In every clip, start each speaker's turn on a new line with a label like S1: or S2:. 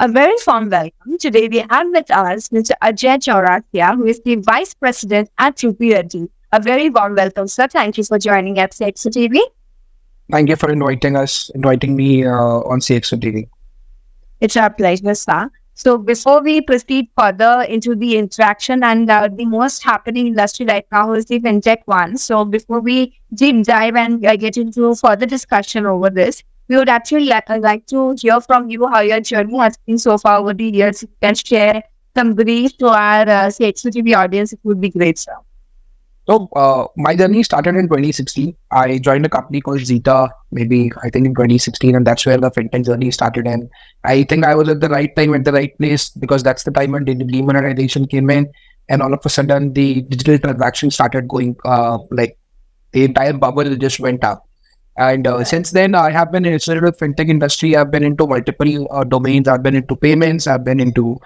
S1: A very warm welcome. Today we have with us Mr. Ajay Chaurasia, who is the Vice President at RupeeRedee. A very warm welcome, sir. Thank you for joining at CXOTV.
S2: Thank you for inviting me on CXOTV.
S1: It's our pleasure, sir. So before we proceed further into the interaction and the most happening industry right now is the fintech one. So before we deep dive and get into further discussion over this, we would actually like to hear from you how your journey has been so far over the years. If you can share some brief to our CXOTV audience, it would be great, sir.
S2: So my journey started in 2016. I joined a company called Zeta, I think in 2016, and that's where the fintech journey started. And I think I was at the right time at the right place because that's the time when the demonetization came in, and all of a sudden the digital transactions started going like the entire bubble just went up. And since then, I have been interested with fintech industry. I've been into multiple domains. I've been into payments. I've been into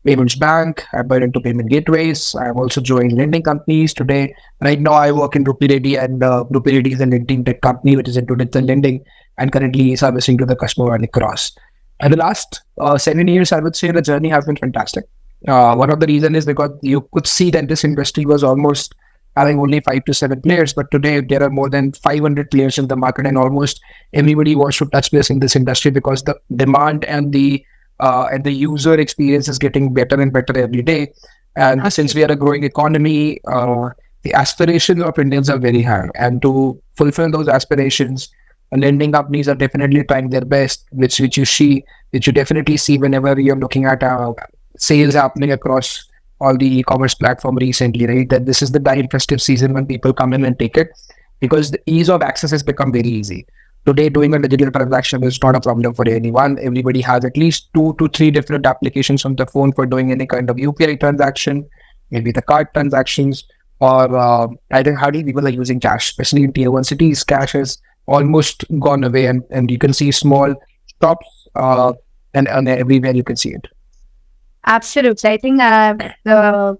S2: payments bank. I've been into payment gateways. I've also joined lending companies today. Right now, I work in RupeeRedee, and RupeeRedee is a lending tech company which is into digital lending and currently servicing to the customer and across. And the last 7 years, I would say the journey has been fantastic. One of the reasons is because you could see that this industry was almost having only 5 to 7 players, but today there are more than 500 players in the market, and almost everybody wants to touch base in this industry because the demand and the user experience is getting better and better every day. And since we are a growing economy, the aspirations of Indians are very high, and to fulfill those aspirations, lending companies are definitely trying their best, which you definitely see whenever you're looking at sales happening across all the e-commerce platform recently, right? That this is the time festive season when people come in and take it because the ease of access has become very easy. Today, doing a digital transaction is not a problem for anyone. Everybody has at least 2 to 3 different applications on the phone for doing any kind of UPI transaction, maybe the card transactions, or I think hardly people are using cash, especially in tier 1 cities. Cash has almost gone away, and you can see small shops and everywhere you can see it.
S1: Absolutely. I think the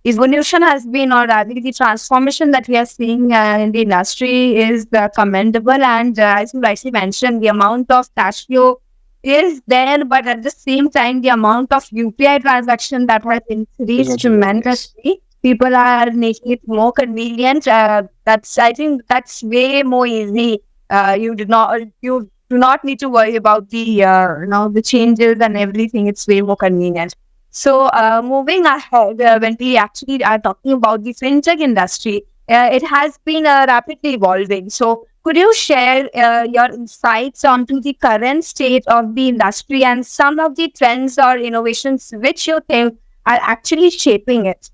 S1: evolution has been, or rather the transformation that we are seeing in the industry is commendable. And as you rightly mentioned, the amount of cash flow is there, but at the same time, the amount of UPI transaction that has increased tremendously. People are making it more convenient. I think that's way more easy. You do not need to worry about the changes and everything. It's way more convenient. So moving ahead, when we actually are talking about the fintech industry, it has been rapidly evolving. So could you share your insights onto the current state of the industry and some of the trends or innovations which you think are actually shaping it?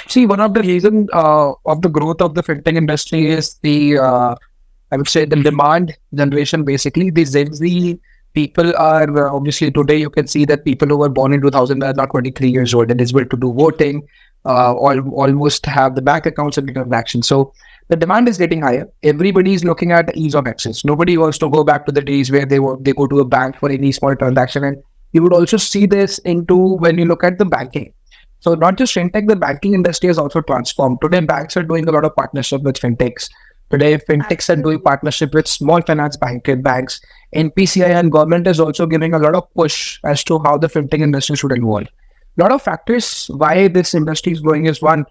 S2: See, one of the reasons of the growth of the fintech industry is I would say the demand generation. Basically, the Gen Z people are obviously today you can see that people who were born in 2000 are now 23 years old and is able to do voting, almost have the bank accounts and the transactions. So the demand is getting higher. Everybody is looking at the ease of access. Nobody wants to go back to the days where they go to a bank for any small transaction. And you would also see this into when you look at the banking. So not just fintech, the banking industry has also transformed. Today, banks are doing a lot of partnership with fintechs. Today, fintechs are doing partnership with small finance banks. NPCI and government is also giving a lot of push as to how the fintech industry should evolve. A lot of factors why this industry is growing is one,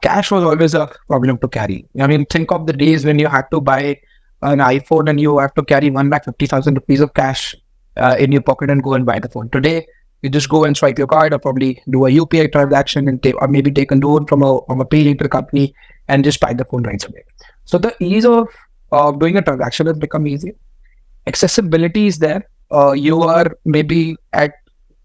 S2: cash was always a problem to carry. I mean, think of the days when you had to buy an iPhone and you have to carry 150,000 rupees of cash in your pocket and go and buy the phone. Today, you just go and swipe your card or probably do a UPI transaction and or maybe take a loan from a pay later company and just buy the phone right away. So the ease of doing a transaction has become easy. Accessibility is there. You are maybe at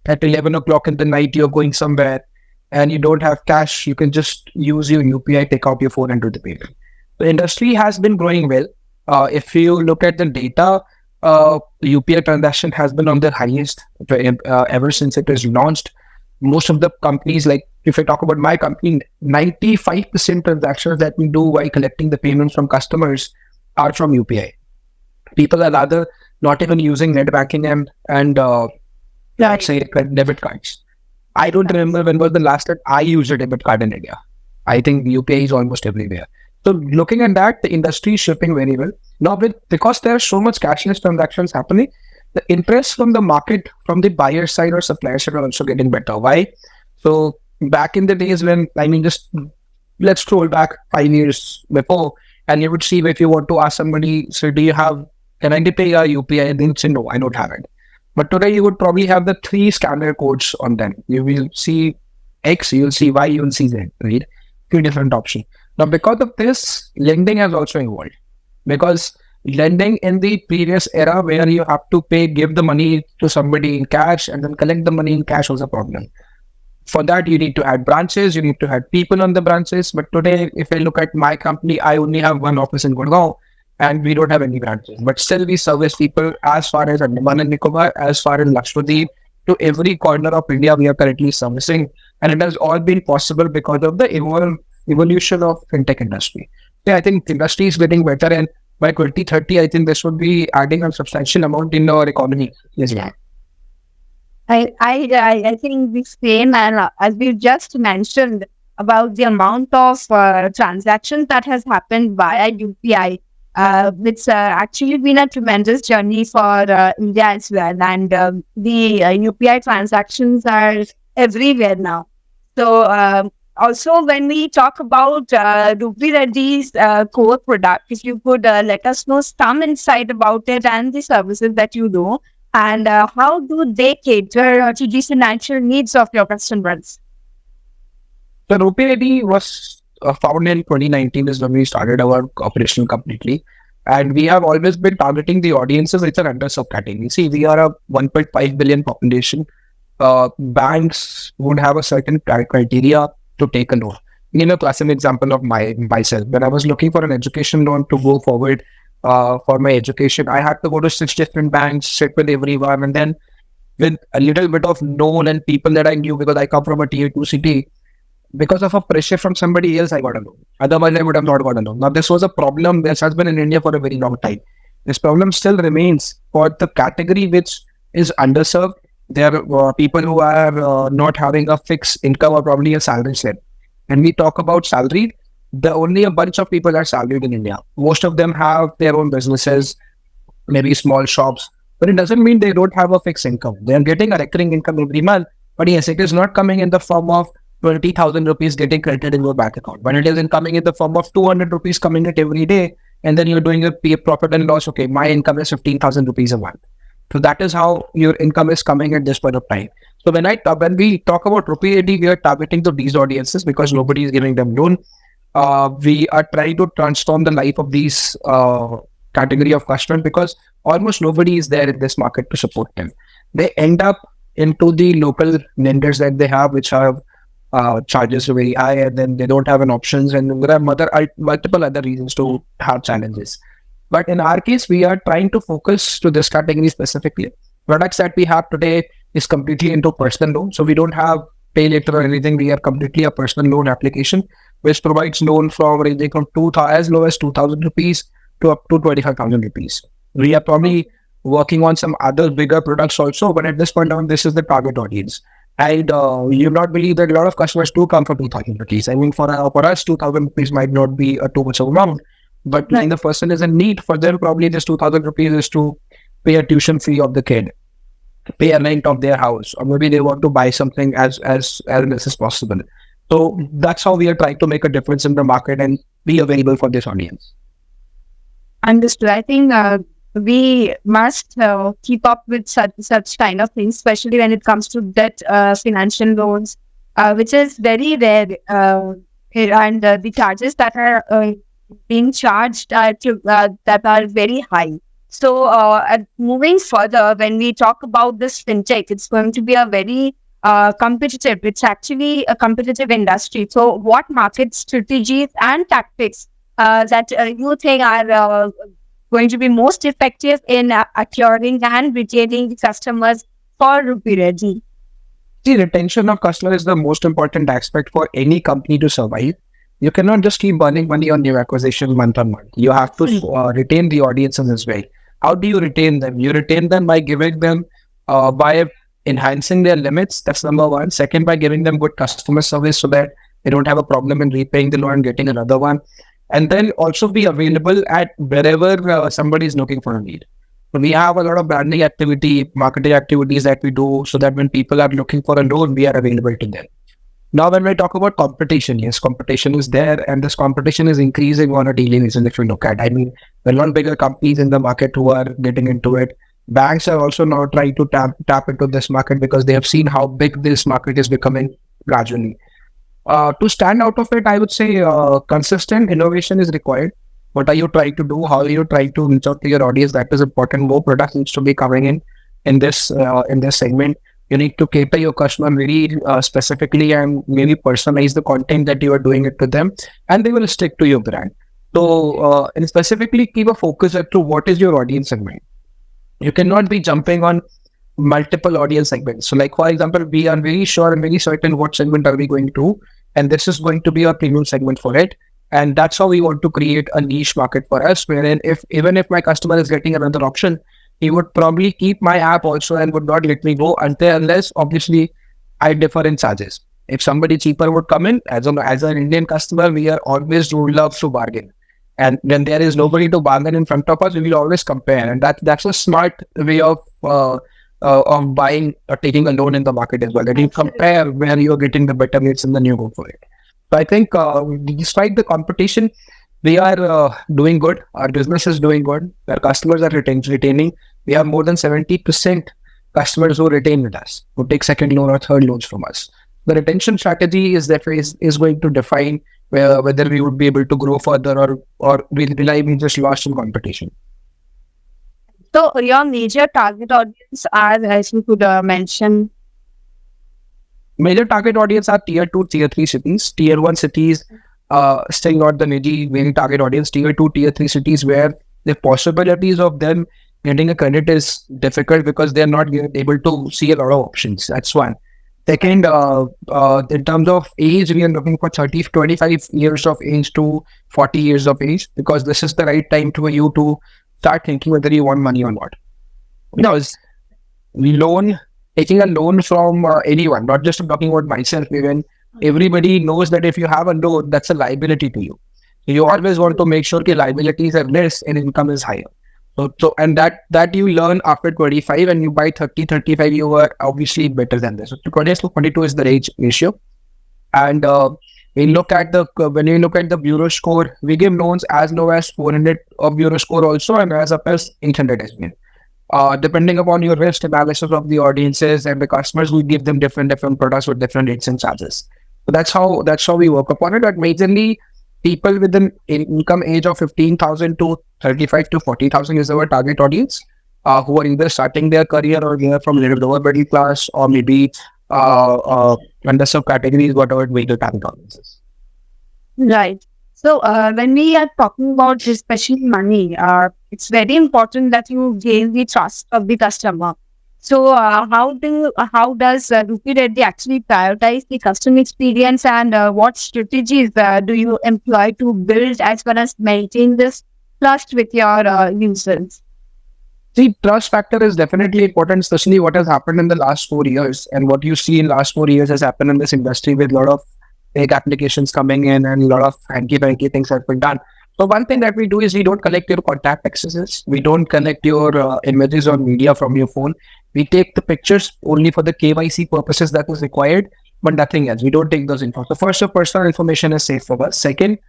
S2: 11 o'clock in the night, you're going somewhere and you don't have cash. You can just use your UPI, take out your phone and do the payment. The industry has been growing well. If you look at the data, UPI transaction has been on the highest ever since it was launched. Most of the companies, like if I talk about my company, 95% transactions that we do while collecting the payments from customers are from UPI. People are rather not even using net banking and let's say debit cards. I don't remember when was the last time I used a debit card in India. I think UPI is almost everywhere. So looking at that, the industry is shipping very well. Now, because there's so much cashless transactions happening, the interest from the market, from the buyer side or supplier side are also getting better. Why? So back in the days when, just let's scroll back 5 years before, and you would see if you want to ask somebody, so do you have, can I pay a UPI? And they'd say, no, I don't have it. But today you would probably have the 3 scanner codes on them. You will see X, you'll see Y, you'll see Z, right? 3 different options. Now, because of this, lending has also evolved. Because lending in the previous era where you have to give the money to somebody in cash and then collect the money in cash was a problem. For that, you need to add branches, you need to add people on the branches. But today, if I look at my company, I only have one office in Gurgaon and we don't have any branches. But still, we service people as far as Andaman and Nicobar, as far as Lakshadweep, to every corner of India we are currently servicing. And it has all been possible because of the evolution of fintech industry. Yeah, I think industry is getting better, and by 2030, I think this would be adding a substantial amount in our economy. Yes, yeah.
S1: I think the same, and as we just mentioned about the amount of transactions that has happened via UPI, it's actually been a tremendous journey for India as well, and the UPI transactions are everywhere now. So also, when we talk about RupeeRedee's core product, if you could let us know some insight about it and the services that you do, and how do they cater to the financial needs of your customers?
S2: So RupeeRedee was founded in 2019 is when we started our operation completely. And we have always been targeting the audiences which are underserved category. See, we are a 1.5 billion population. Banks would have a certain criteria to take a loan. As an example of myself, when I was looking for an education loan to go forward for my education, I had to go to 6 different banks, sit with everyone, and then with a little bit of known and people that I knew because I come from a tier 2 city, because of a pressure from somebody else, I got a loan. Otherwise, I would have not got a loan. Now, this was a problem that has been in India for a very long time. This problem still remains for the category which is underserved. There are people who are not having a fixed income or probably a salary set. And we talk about salary, only a bunch of people are salaried in India. Most of them have their own businesses, maybe small shops, but it doesn't mean they don't have a fixed income. They are getting a recurring income every month, but yes, it is not coming in the form of 20,000 rupees getting credited in your bank account, but it is coming in the form of 200 rupees coming in every day, and then you're doing a profit and loss. Okay, my income is 15,000 rupees a month. So that is how your income is coming at this point of time. So when we talk about RupeeRedee, we are targeting to these audiences because nobody is giving them loan. We are trying to transform the life of these category of customers because almost nobody is there in this market to support them. They end up into the local lenders that they have, which have charges are very high, and then they don't have an options, and there are multiple other reasons to have challenges. But in our case, we are trying to focus to this category specifically. Products that we have today is completely into personal loan. So we don't have pay later or anything. We are completely a personal loan application, which provides loan from ranging from as low as 2,000 rupees to up to 25,000 rupees. We are probably working on some other bigger products also, but at this point on, this is the target audience. And you not believe that a lot of customers do come for 2,000 rupees. I mean, for us, 2,000 rupees might not be too much of amount. But when the person is in need, for them, probably this 2,000 rupees is to pay a tuition fee of the kid, pay a rent of their house, or maybe they want to buy something as less as possible. So that's how we are trying to make a difference in the market and be available for this audience.
S1: Understood. I think we must keep up with such kind of things, especially when it comes to debt financial loans, which is very rare, and the charges that are being charged that are very high. So moving further, when we talk about this fintech, it's going to be a very competitive. It's actually a competitive industry. So what market strategies and tactics that you think are going to be most effective in acquiring and retaining the customers for RupeeRedee?
S2: See, retention of customer is the most important aspect for any company to survive. You cannot just keep burning money on new acquisition month on month. You have to retain the audiences as well. How do you retain them? You retain them by giving them, by enhancing their limits. That's number one. Second, by giving them good customer service so that they don't have a problem in repaying the loan and getting another one. And then also be available at wherever somebody is looking for a lead. We have a lot of branding activity, marketing activities that we do so that when people are looking for a loan, we are available to them. Now, when we talk about competition, yes, competition is there, and this competition is increasing on a daily basis. If you look at, I mean, there are a lot bigger companies in the market who are getting into it. Banks are also now trying to tap into this market because they have seen how big this market is becoming gradually. To stand out of it, I would say consistent innovation is required. What are you trying to do? How are you trying to reach out to your audience? That is important. More products needs to be coming in this segment. You need to cater your customer very specifically and maybe personalize the content that you are doing it to them, and they will stick to your brand. So, and specifically keep a focus as to what is your audience segment. You cannot be jumping on multiple audience segments. So, like for example, we are very sure and very certain what segment are we going to, and this is going to be our premium segment for it. And that's how we want to create a niche market for us. Wherein if even if my customer is getting another option, he would probably keep my app also and would not let me go unless obviously I differ in charges. If somebody cheaper would come in, as an Indian customer, we are always love to bargain. And when there is nobody to bargain in front of us, we will always compare. And that's a smart way of buying or taking a loan in the market as well. That you compare where you're getting the better rates and then you go for it. So I think despite the competition, we are doing good. Our business is doing good. Our customers are retaining. We have more than 70% customers who retain with us, who take second loan or third loans from us. The retention strategy is going to define whether we would be able to grow further or will I be just lost in competition.
S1: So your major target audience are, as you could mention.
S2: Major target audience are tier 2, tier 3 cities. Tier 1 cities, still not the main target audience. Tier 2, tier 3 cities where the possibilities of them getting a credit is difficult because they're not able to see a lot of options. That's one. Second, in terms of age, we are looking for 25 years of age to 40 years of age because this is the right time for you to start thinking whether you want money or not. Because taking a loan from anyone, not just talking about myself, even everybody knows that if you have a loan, that's a liability to you. You always want to make sure that liabilities are less and income is higher. So and that you learn after 25, and you by 30, 35, you are obviously better than this. So 20 to 22 is the age ratio. And when you look at the bureau score, we give loans as low as 400 of bureau score also, and as up as 800 as well. Depending upon your risk analysis of the audiences and the customers, we give them different products with different rates and charges. So that's how we work upon it. But majorly, people with an income age of 15,000 to 35 to 40,000 is our target audience, who are either starting their career or they are from lower middle class or maybe underserved categories, whatever way the target audience is.
S1: Right. So when we are talking about especially money, it's very important that you gain the trust of the customer. So how does RupeeRedee actually prioritize the customer experience, and what strategies do you employ to build as well as maintain this trust with your users?
S2: See, trust factor is definitely important, especially what has happened in the last 4 years, and what you see in last 4 years has happened in this industry with a lot of fake applications coming in and a lot of hanky-panky things have been done. So one thing that we do is we don't collect your contact accesses. We don't collect your images or media from your phone. We take the pictures only for the KYC purposes that is required, but nothing else. We don't take those info. So first, your personal information is safe for us. Second,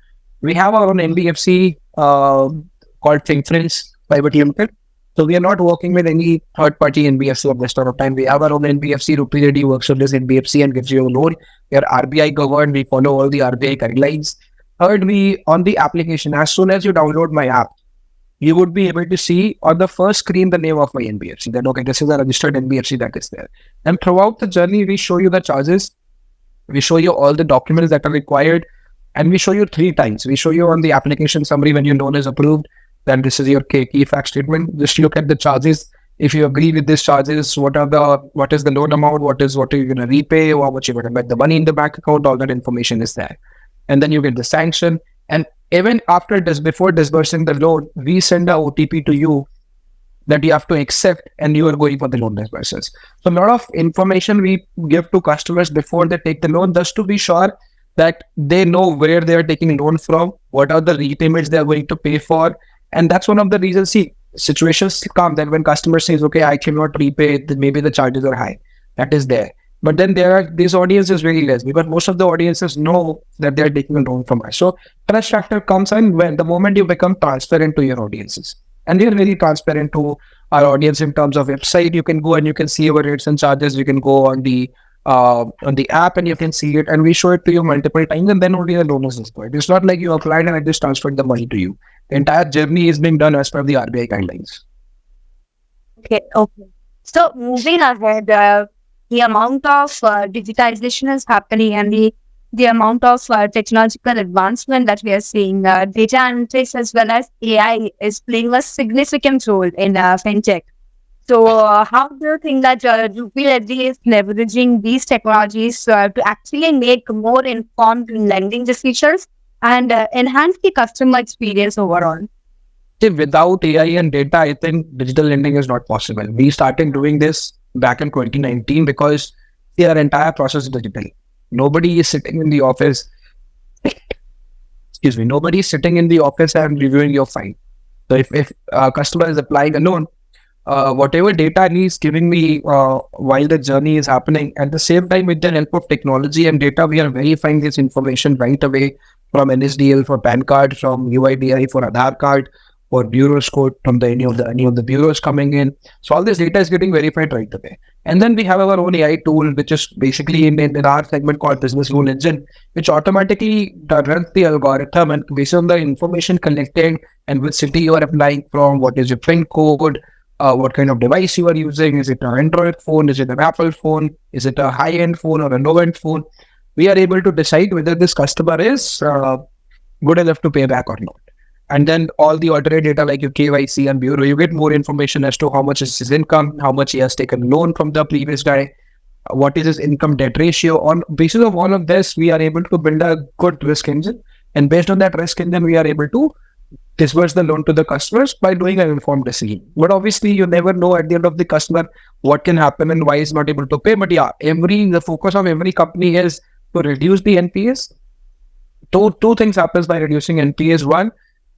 S2: we have our own NBFC called Fintech Private Limited. So we are not working with any third-party NBFC of this sort of time. We have our own NBFC. RupeeRedee works with this NBFC and gives you a loan. We are RBI governed. We follow all the RBI guidelines. Third, on the application, as soon as you download my app, you would be able to see on the first screen the name of my NBFC. Then, okay, this is a registered NBFC that is there. And throughout the journey, we show you the charges. We show you all the documents that are required. And we show you 3 times. We show you on the application summary when your loan is approved. Then this is your key fact statement. Just look at the charges. If you agree with these charges, what is the loan amount? What are you going to repay? Or what you're going to bet the money in the bank account? All that information is there. And then you get the sanction. And even after this, before disbursing the loan, we send a OTP to you that you have to accept, and you are going for the loan disbursals. So a lot of information we give to customers before they take the loan, just to be sure that they know where they are taking loan from, what are the repayments they are going to pay for. And that's one of the reasons. See, situations come, then when customer says, okay, I cannot repay, then maybe the charges are high. That is there. But then this audience is very less, because most of the audiences know that they're taking a loan from us. So trust factor comes in when the moment you become transparent to your audiences. And we are very transparent to our audience in terms of website. You can go and you can see our rates and charges. You can go on the app and you can see it, and we show it to you multiple times, and then only the loan is disbursed. It's not like you applied and I just transferred the money to you. The entire journey is being done as per the RBI guidelines.
S1: Okay. So moving ahead, the amount of digitization is happening, and the amount of technological advancement that we are seeing, data analytics as well as AI is playing a significant role in fintech. So how do you think that RupeeRedee is leveraging these technologies to actually make more informed lending decisions and enhance the customer experience overall?
S2: See, without AI and data, I think digital lending is not possible. We started doing this back in 2019 because our entire process is digital. Nobody is sitting in the office. Nobody is sitting in the office and reviewing your file. So if a customer is applying a loan, whatever data he is giving me while the journey is happening, at the same time, with the help of technology and data, we are verifying this information right away from NSDL for PAN card, from UIDI for Aadhaar card, for bureau's code from any of the bureaus coming in. So all this data is getting verified right away. And then we have our own AI tool, which is basically in our segment called Business Loan Engine, which automatically runs the algorithm, and based on the information collected and which city you are applying from, what is your PIN code, what kind of device you are using, is it an Android phone, is it an Apple phone, is it a high-end phone or a low-end phone, we are able to decide whether this customer is good enough to pay back or not. And then all the alternate data like your KYC and bureau, you get more information as to how much is his income, how much he has taken loan from the previous guy, what is his income debt ratio. On basis of all of this, we are able to build a good risk engine. And based on that risk engine, we are able to disburse the loan to the customers by doing an informed decision. But obviously, you never know at the end of the customer what can happen and why he's not able to pay. But yeah, the focus of every company is to reduce the NPAs. Two things happens by reducing NPAs. One,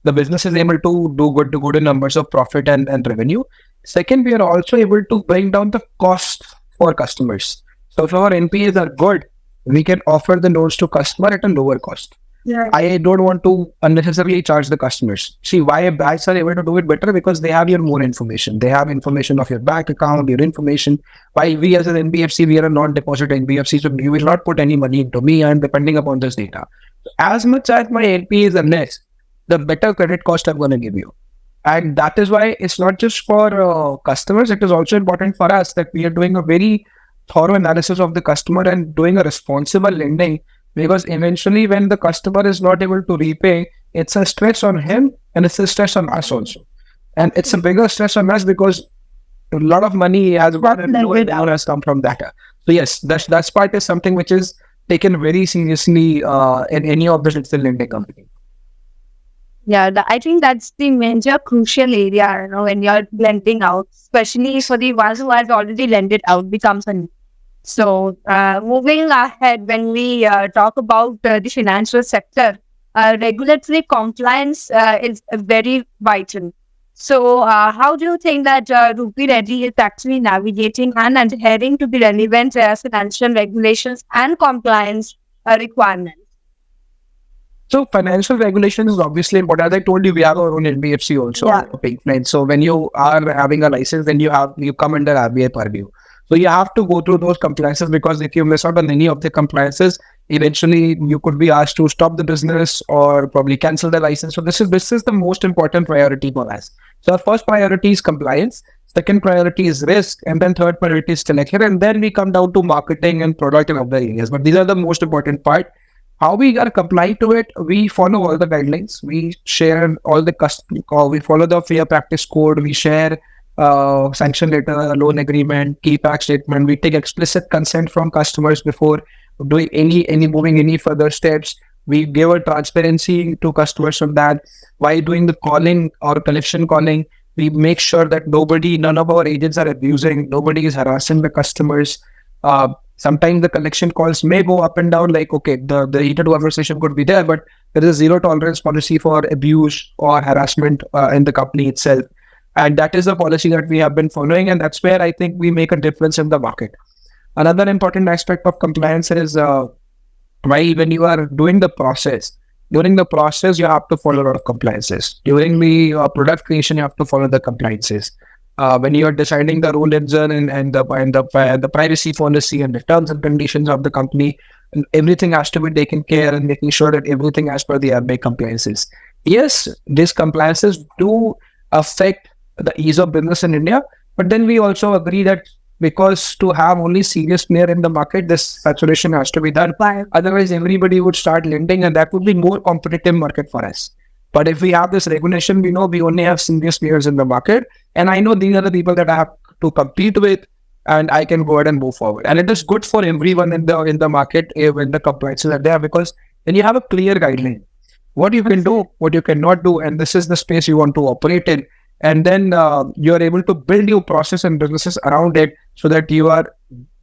S2: the business is able to do good in numbers of profit and revenue. Second, we are also able to bring down the cost for customers. So if our NPAs are good, we can offer the loans to customer at a lower cost. Yeah. I don't want to unnecessarily charge the customers. See, why banks are able to do it better? Because they have your more information. They have information of your bank account, your information. While we as an NBFC, we are a non-deposit NBFC, so you will not put any money into me. I am depending upon this data. As much as my NPAs are less, the better credit cost I'm going to give you. And that is why it's not just for customers. It is also important for us that we are doing a very thorough analysis of the customer and doing a responsible lending. Because eventually when the customer is not able to repay, it's a stress on him and it's a stress on us also. And it's a bigger stress on us because a lot of money has come from that. So yes, that part is something which is taken very seriously in any of the digital lending company.
S1: Yeah, I think that's the major crucial area, when you're lending out, especially for the ones who have already lended out the company. So moving ahead, when we talk about the financial sector, regulatory compliance is very vital. So how do you think that RupeeRedee is actually navigating and adhering to the relevant financial regulations and compliance requirements?
S2: So financial regulation is obviously important. As I told you, we have our own NBFC also. Yeah. So when you are having a license, then you come under RBI purview. So you have to go through those compliances, because if you miss out on any of the compliances, eventually you could be asked to stop the business or probably cancel the license. So this is the most important priority for us. So our first priority is compliance. Second priority is risk, and then third priority is collection, and then we come down to marketing and product and other areas. But these are the most important part. How we are compliant to it, we follow all the guidelines. We share all the we follow the fair practice code. We share sanction letter, loan agreement, key fact statement. We take explicit consent from customers before doing moving any further steps. We give a transparency to customers on that. While doing the calling or collection calling, we make sure that none of our agents are abusing, nobody is harassing the customers. Sometimes the collection calls may go up and down, like, okay, the heated conversation could be there, but there is a zero tolerance policy for abuse or harassment in the company itself. And that is the policy that we have been following. And that's where I think we make a difference in the market. Another important aspect of compliance is while when you are doing the process, during the process, you have to follow a lot of compliances. During the product creation, you have to follow the compliances. When you are deciding the rule engine and the privacy policy and the terms and conditions of the company, and everything has to be taken care and making sure that everything as per the RBI compliances. Yes, these compliances do affect the ease of business in India, but then we also agree that because to have only serious player in the market, this saturation has to be done. Otherwise, everybody would start lending, and that would be more competitive market for us. But if we have this regulation, we know we only have serious players in the market, and I know these are the people that I have to compete with, and I can go ahead and move forward. And it is good for everyone in the market when the compliances are there, because then you have a clear guideline what you can do, what you cannot do, and this is the space you want to operate in. And then you are able to build your process and businesses around it so that you are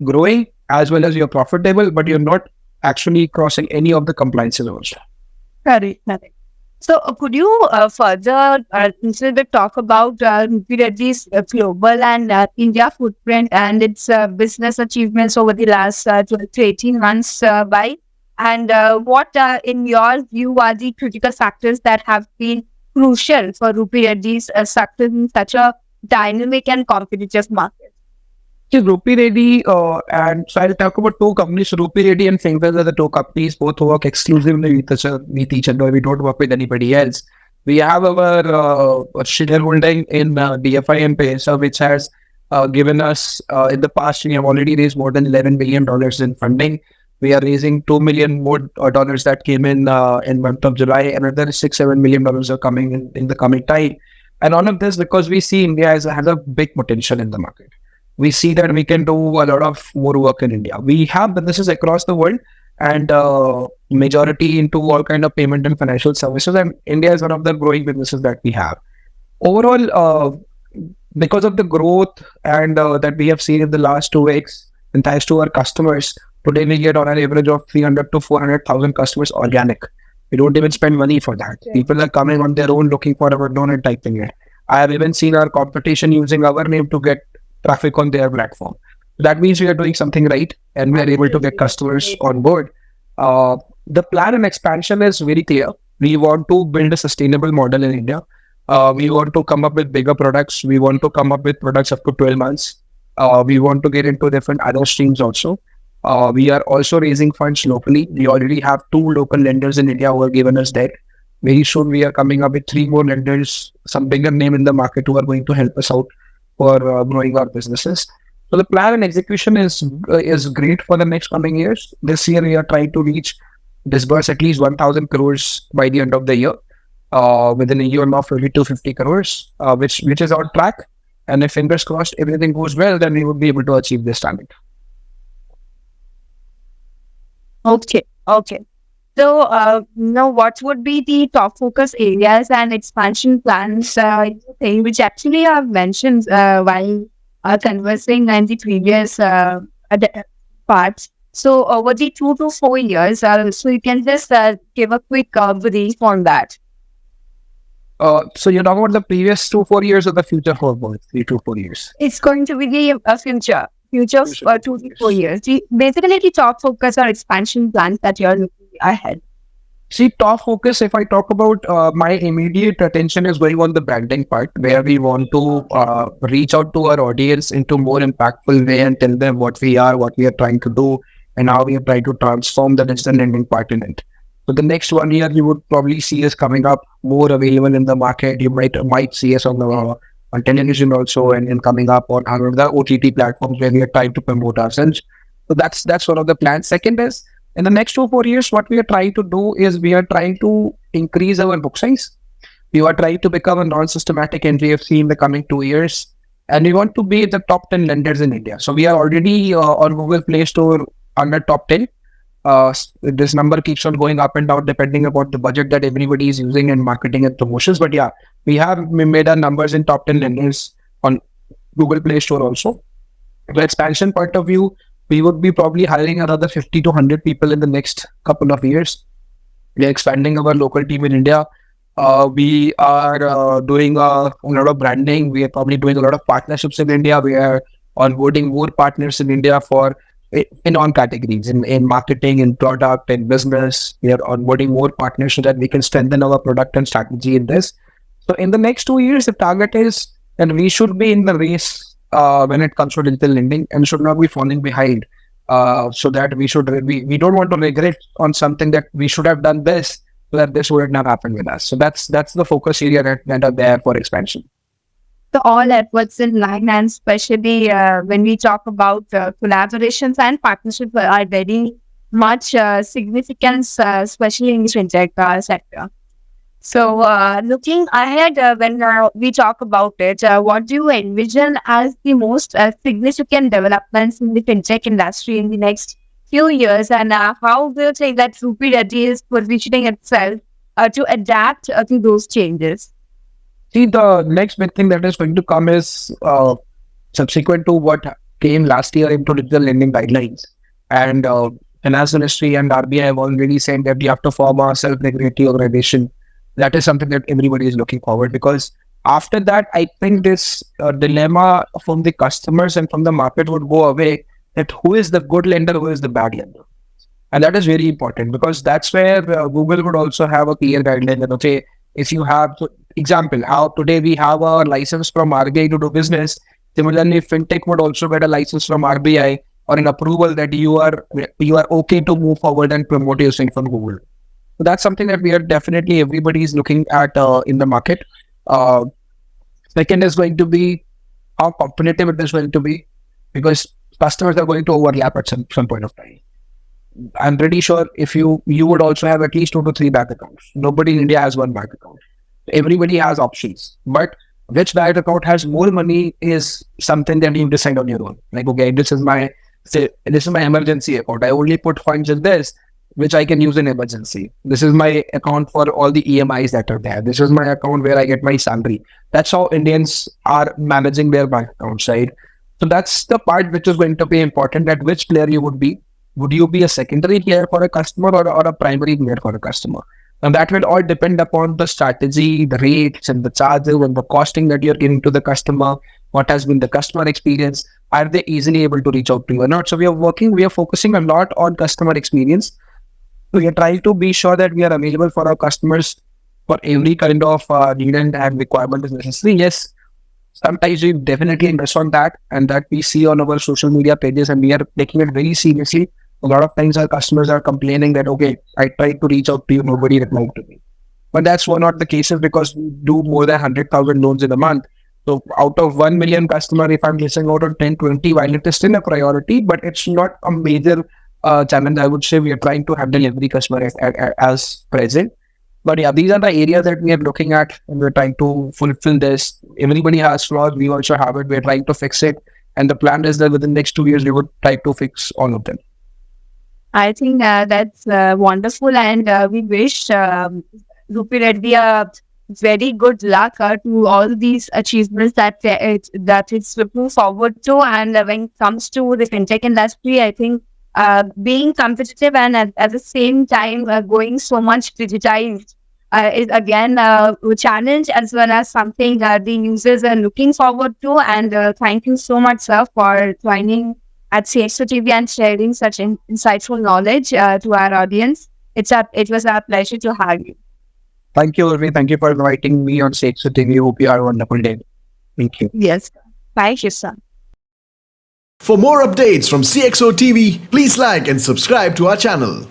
S2: growing as well as you're profitable, but you're not actually crossing any of the compliances also.
S1: Correct. So, could you further little bit talk about RupeeRedee's global and India footprint and its business achievements over the last 12 to 18 months and what, in your view, are the critical factors that have been crucial for RupeeRedee's success in such a dynamic and competitive market?
S2: RupeeRedee, and so I'll talk about two companies. RupeeRedee and Fintech are the two companies. Both work exclusively with each other. We don't work with anybody else. We have our shareholding in BFSI and Paysa, which has given us in the past. We have already raised more than $11 million in funding. We are raising $2 million more dollars that came in month of July. Another $6-7 million are coming in the coming time. And all of this because we see India has a big potential in the market. We see that we can do a lot of more work in India. We have businesses across the world and majority into all kind of payment and financial services. And India is one of the growing businesses that we have. Overall, because of the growth and that we have seen in the last 2x, and thanks to our customers, today we get on an average of 300 to 400,000 customers organic. We don't even spend money for that. Yeah. People are coming on their own looking for our name and typing it. I have even seen our competition using our name to get traffic on their platform. That means we are doing something right and we are able to get customers on board. The plan and expansion is very clear. We want to build a sustainable model in India. We want to come up with bigger products. We want to come up with products up to 12 months. We want to get into different other streams also. We are also raising funds locally. We already have 2 local lenders in India who have given us debt. Very soon we are coming up with 3 more lenders, some bigger name in the market who are going to help us out for growing our businesses. So the plan and execution is great for the next coming years. This year we are trying to disburse at least 1,000 crores by the end of the year. Within a year of 250 crores, which is on track. And if fingers crossed everything goes well, then we would be able to achieve this target.
S1: Okay. So, now what would be the top focus areas and expansion plans, which actually I have mentioned while conversing in the previous parts. So, over the 2 to 4 years, so you can just give a quick brief on that.
S2: So you're talking about the previous 2-4 years or the future for both 3 to 4 years?
S1: It's going to be the future for 2 to 4 years. Basically, the top focus or expansion plans that you're looking ahead.
S2: See, top focus, if I talk about my immediate attention is going on the branding part, where we want to reach out to our audience into more impactful way and tell them what we are trying to do, and how we are trying to transform the digital lending part in it. So the next 1 year, you would probably see us coming up more available in the market. You might see us on television also and coming up on the OTT platforms where we are trying to promote ourselves. So that's one of the plans. Second is, in the next 2 or 4 years, what we are trying to do is we are trying to increase our book size. We are trying to become a non-systematic NBFC in the coming 2 years. And we want to be the top 10 lenders in India. So we are already on Google Play Store under top 10. This number keeps on going up and down depending upon the budget that everybody is using in marketing and promotions. But yeah, we made our numbers in top 10 lenders on Google Play Store also. The expansion point of view, we would be probably hiring another 50 to 100 people in the next couple of years. We are expanding our local team in India. We are doing a lot of branding. We are probably doing a lot of partnerships in India. We are onboarding more partners in India for in all categories, in marketing, in product, in business. We are onboarding more partners so that we can strengthen our product and strategy in this. So in the next 2 years, the target is, and we should be in the race when it comes to digital lending and should not be falling behind. So that we don't want to regret on something that we should have done this so that this would not happen with us. So that's the focus area that are there for expansion.
S1: So all efforts in line, and especially when we talk about collaborations and partnerships are very much significance, especially in the fintech sector. So looking ahead, when we talk about it, what do you envision as the most significant developments in the fintech industry in the next few years, and how do you think that RupeeRedee is positioning itself to adapt to those changes?
S2: See, the next big thing that is going to come is subsequent to what came last year into digital lending guidelines. And finance ministry and RBI have already said that you have to form a self-regulatory organization. That is something that everybody is looking forward, because after that, I think this dilemma from the customers and from the market would go away, that who is the good lender, who is the bad lender. And that is very important, because that's where Google would also have a clear guideline that, okay, if you have, example, how today we have a license from RBI to do business. Similarly, fintech would also get a license from RBI or an approval that you are okay to move forward and promote your thing from Google. So that's something that we are definitely, everybody is looking at in the market. Second is going to be how competitive it is going to be, because customers are going to overlap at some point of time. I'm pretty sure if you would also have at least 2 to 3 bank accounts. Nobody in India has one bank account. Everybody has options, but which bank account has more money is something that you decide on your own. Like, okay, this is my emergency account. I only put funds in this, which I can use in emergency. This is my account for all the EMIs that are there. This is my account where I get my salary. That's how Indians are managing their bank accounts, right? So that's the part which is going to be important, that which player you would be. Would you be a secondary player for a customer or a primary player for a customer? And that will all depend upon the strategy, the rates and the charges and the costing that you're giving to the customer. What has been the customer experience? Are they easily able to reach out to you or not? So we are focusing a lot on customer experience. So we are trying to be sure that we are available for our customers for every kind of need and requirement is necessary. Yes, sometimes we definitely invest on that, and that we see on our social media pages, and we are taking it very seriously. A lot of times our customers are complaining that, okay, I tried to reach out to you, nobody replied to me. But that's not the cases, because we do more than 100,000 loans in a month. So out of 1 million customer, if I'm missing out on 10, 20, while it is still a priority, but it's not a major challenge. I would say we are trying to handle every customer as present. But yeah, these are the areas that we are looking at, and we're trying to fulfill this. Everybody has flaws. We also have it. We're trying to fix it. And the plan is that within the next 2 years, we would try to fix all of them.
S1: I think that's wonderful, and we wish RupeeRedee a very good luck to all these achievements that it's looking forward to. And when it comes to the fintech industry, I think being competitive and at the same time going so much digitized is again a challenge, as well as something the users are looking forward to. And thank you so much, sir, for joining at CXOTV and sharing such insightful knowledge to our audience. It was our pleasure to have you.
S2: Thank you, Urvi. Thank you for inviting me on CXOTV. Hope you have a wonderful day. Thank you.
S1: Yes. Thank you, sir.
S3: For more updates from CXO TV, please like and subscribe to our channel.